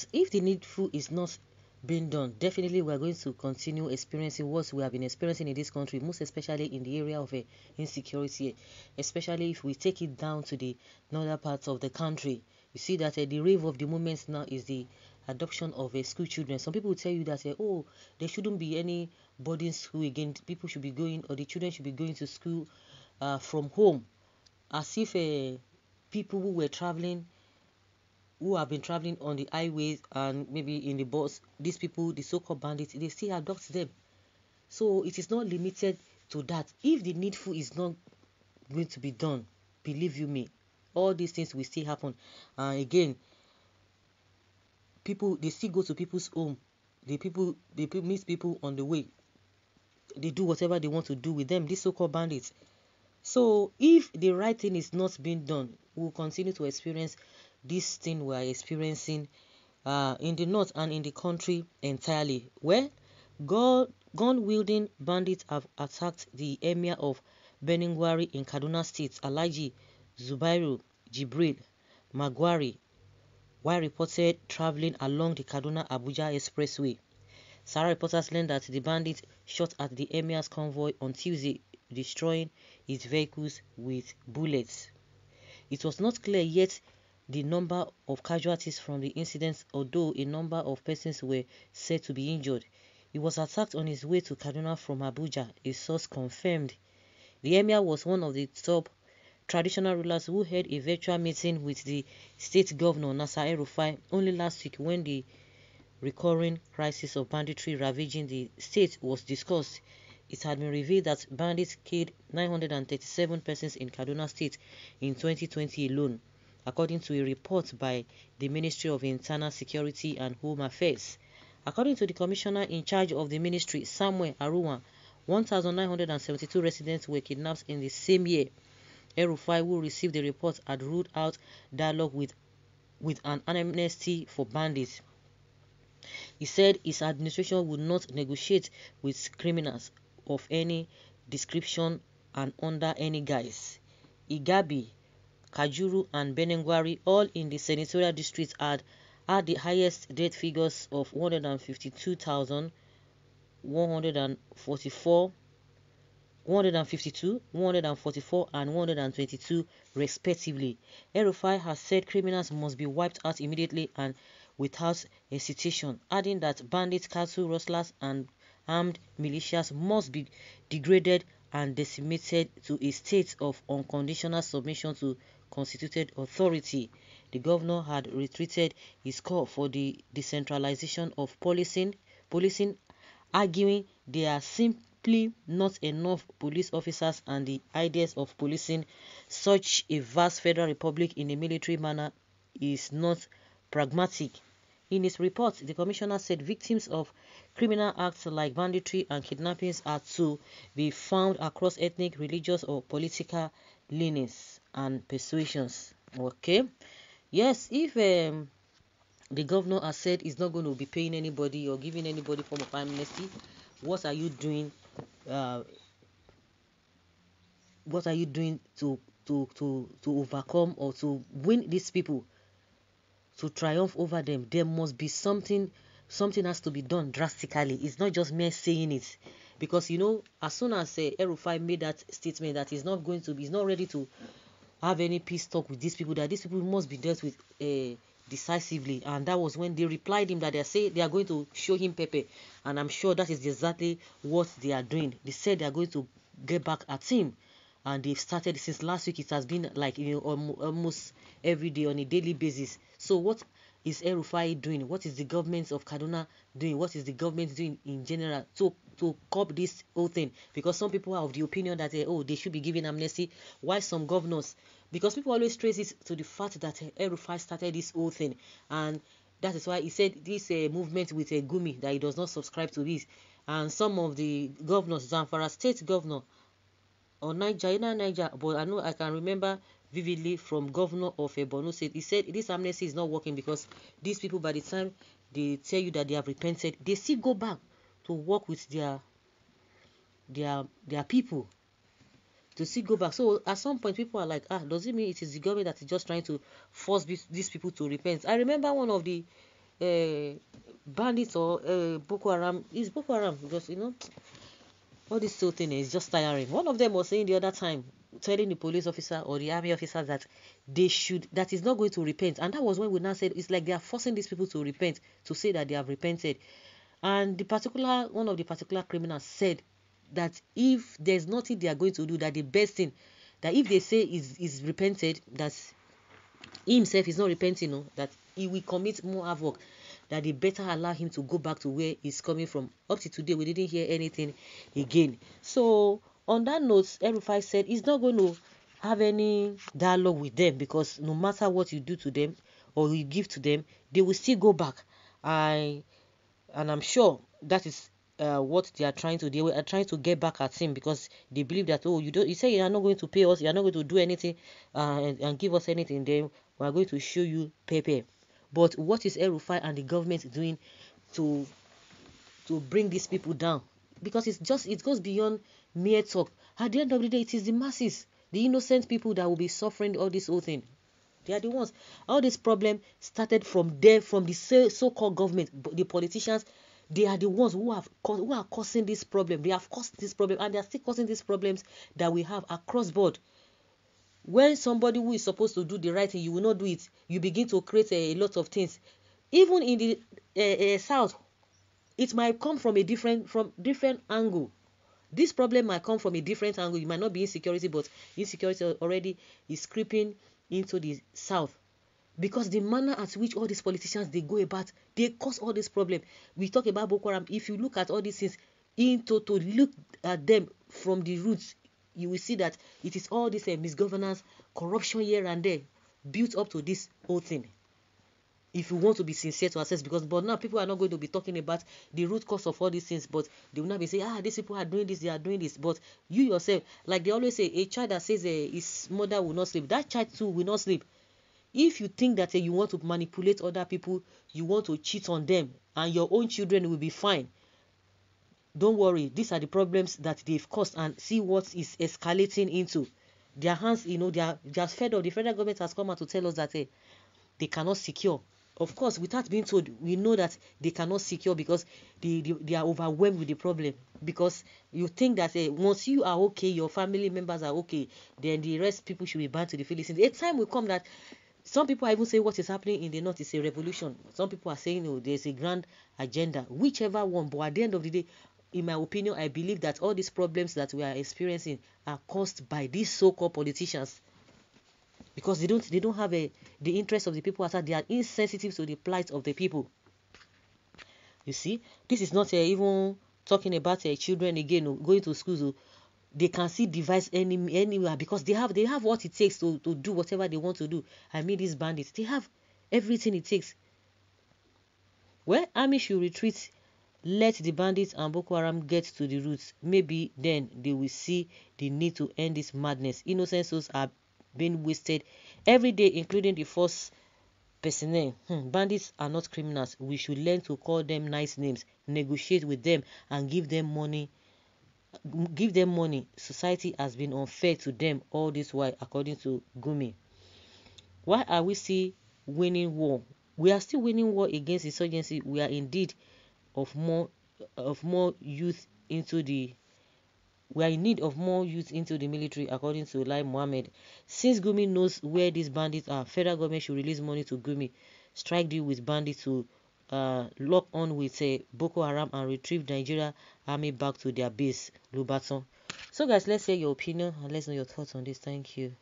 Yes, if the needful is not being done, definitely we are going to continue experiencing what we have been experiencing in this country, most especially in the area of insecurity, especially if we take it down to the northern parts of the country. You see that the rave of the moment now is the adoption of school children. Some people will tell you that oh, there shouldn't be any boarding school again. People should be going, or the children should be going to school from home, as if people who were traveling, who have been traveling on the highways and maybe in the bus, these people, the so-called bandits, they still adopt them. So it is not limited to that. If the needful is not going to be done, believe you me, all these things will still happen. And again, people, they still go to people's home. They meet people on the way. They do whatever they want to do with them, these so-called bandits. So if the right thing is not being done, we will continue to experience this thing we are experiencing in the north and in the country entirely, where gun-wielding bandits have attacked the emir of Beningwari in Kaduna State, Alhaji Zubairu Jibril Magwari, while reported traveling along the Kaduna-Abuja Expressway. Sarah reporters learned that the bandits shot at the emir's convoy on Tuesday, destroying its vehicles with bullets. It was not clear yet the number of casualties from the incident, although a number of persons were said to be injured. He was attacked on his way to Kaduna from Abuja, a source confirmed. The emir was one of the top traditional rulers who held a virtual meeting with the state governor Nasir El-Rufai only last week when the recurring crisis of banditry ravaging the state was discussed. It had been revealed that bandits killed 937 persons in Kaduna State in 2020 alone, according to a report by the Ministry of Internal Security and Home Affairs. According to the commissioner in charge of the ministry, Samuel Aruwan, 1,972 residents were kidnapped in the same year. El-Rufai, who received the report, had ruled out dialogue with an amnesty for bandits. He said his administration would not negotiate with criminals of any description and under any guise. Igabi, Kajuru and Benengwari, all in the senatorial district, had the highest death figures of 152, 144 and 122 respectively. El-Rufai has said criminals must be wiped out immediately and without hesitation, adding that bandits, cattle rustlers and armed militias must be degraded and decimated to a state of unconditional submission to constituted authority. The governor had reiterated his call for the decentralization of policing, arguing there are simply not enough police officers and the ideas of policing such a vast federal republic in a military manner is not pragmatic. In his report, the commissioner said victims of criminal acts like banditry and kidnappings are to be found across ethnic, religious or political leanings and persuasions. Okay, yes, if the governor has said he's not going to be paying anybody or giving anybody form of amnesty, what are you doing? What are you doing to overcome or to win these people, to triumph over them? There must be something has to be done drastically. It's not just mere saying it, because you know, as soon as El-Rufai made that statement that he's not ready to have any peace talk with these people, that these people must be dealt with decisively, and that was when they replied him that they are going to show him pepper, and I'm sure that is exactly what they are doing. They said they are going to get back at him, and they've started since last week. It has been like, you know, almost every day on a daily basis. So what is El-Rufai doing? What is the government of Kaduna doing? What is the government doing in general to curb this whole thing? Because some people are of the opinion that they should be given amnesty, while some governors, because people always trace it to the fact that El-Rufai started this whole thing, and that is why he said this movement with Gumi, that he does not subscribe to this. And some of the governors, Zamfara state governor, or Niger, but I can remember vividly from governor of Borno State, he said this amnesty is not working because these people, by the time they tell you that they have repented, they still go back to work with their people, to still go back. So at some point people are like, does it mean it is the government that is just trying to force these people to repent? I remember one of the bandits or Boko Haram. It's Boko Haram because all this whole thing is just tiring. One of them was saying the other time, telling the police officer or the army officer that that is not going to repent. And that was when we now said it's like they are forcing these people to repent, to say that they have repented. And one of the particular criminals said that if there's nothing they are going to do, that the best thing, that if they say is repented, that he himself is not repenting, that he will commit more havoc, that they better allow him to go back to where he's coming from. Up to today, we didn't hear anything again. So on that note, El-Rufai said he's not going to have any dialogue with them, because no matter what you do to them or you give to them, they will still go back. And I'm sure that is what they are trying to do. They are trying to get back at him, because they believe that, you say you are not going to pay us, you are not going to do anything and give us anything, then we are going to show you pay. But what is El-Rufai and the government doing to bring these people down? Because it goes beyond mere talk. At the end of the day, it is the masses, the innocent people, that will be suffering all this whole thing. They are the ones. All this problem started from them, from the so-called government, the politicians. They are the ones who are causing this problem. They have caused this problem, and they are still causing these problems that we have across board. When somebody who is supposed to do the right thing, you will not do it. You begin to create a lot of things. Even in the south, it might come from different angle. This problem might come from a different angle. You might not be insecurity, but insecurity already is creeping into the south, because the manner at which all these politicians they go about, they cause all this problem. We talk about Boko Haram. If you look at all these things to look at them from the roots, you will see that it is all this misgovernance, corruption here and there, built up to this whole thing. If you want to be sincere to assess, but now people are not going to be talking about the root cause of all these things, but they will not be saying, these people are doing this, they are doing this. But you yourself, like they always say, a child that says his mother will not sleep, that child too will not sleep. If you think that you want to manipulate other people, you want to cheat on them, and your own children will be fine, don't worry. These are the problems that they've caused, and see what is escalating into. Their hands, they are just fed up. The federal government has come out to tell us that they cannot secure. Of course, without being told, we know that they cannot secure, because they are overwhelmed with the problem. Because you think that once you are okay, your family members are okay, then the rest people should be banned to the Philippines. A time will come that some people are even saying what is happening in the north is a revolution. Some people are saying, there's a grand agenda, whichever one. But at the end of the day, in my opinion, I believe that all these problems that we are experiencing are caused by these so-called politicians, because they don't have the interest of the people at heart. They are insensitive to the plight of the people. You see, this is not even talking about children again going to schools. They can see device anywhere, because they have what it takes to do whatever they want to do. I mean, these bandits, they have everything it takes. Well, army should retreat. Let the bandits and Boko Haram get to the roots. Maybe then they will see the need to end this madness. Innocent souls are being wasted every day, including the force personnel. Bandits are not criminals. We should learn to call them nice names, negotiate with them, and give them money. Society has been unfair to them all this while, according to Gumi. Why are we still winning war? We are still winning war against insurgency. We are indeed of more youth into the we are in need of more youth into the military, according to Lai Mohammed. Since Gumi knows where these bandits are, federal government should release money to Gumi, strike deal with bandits to lock on with Boko Haram and retrieve Nigeria army back to their base, Lubaton. So guys, let's hear your opinion and let's know your thoughts on this. Thank you.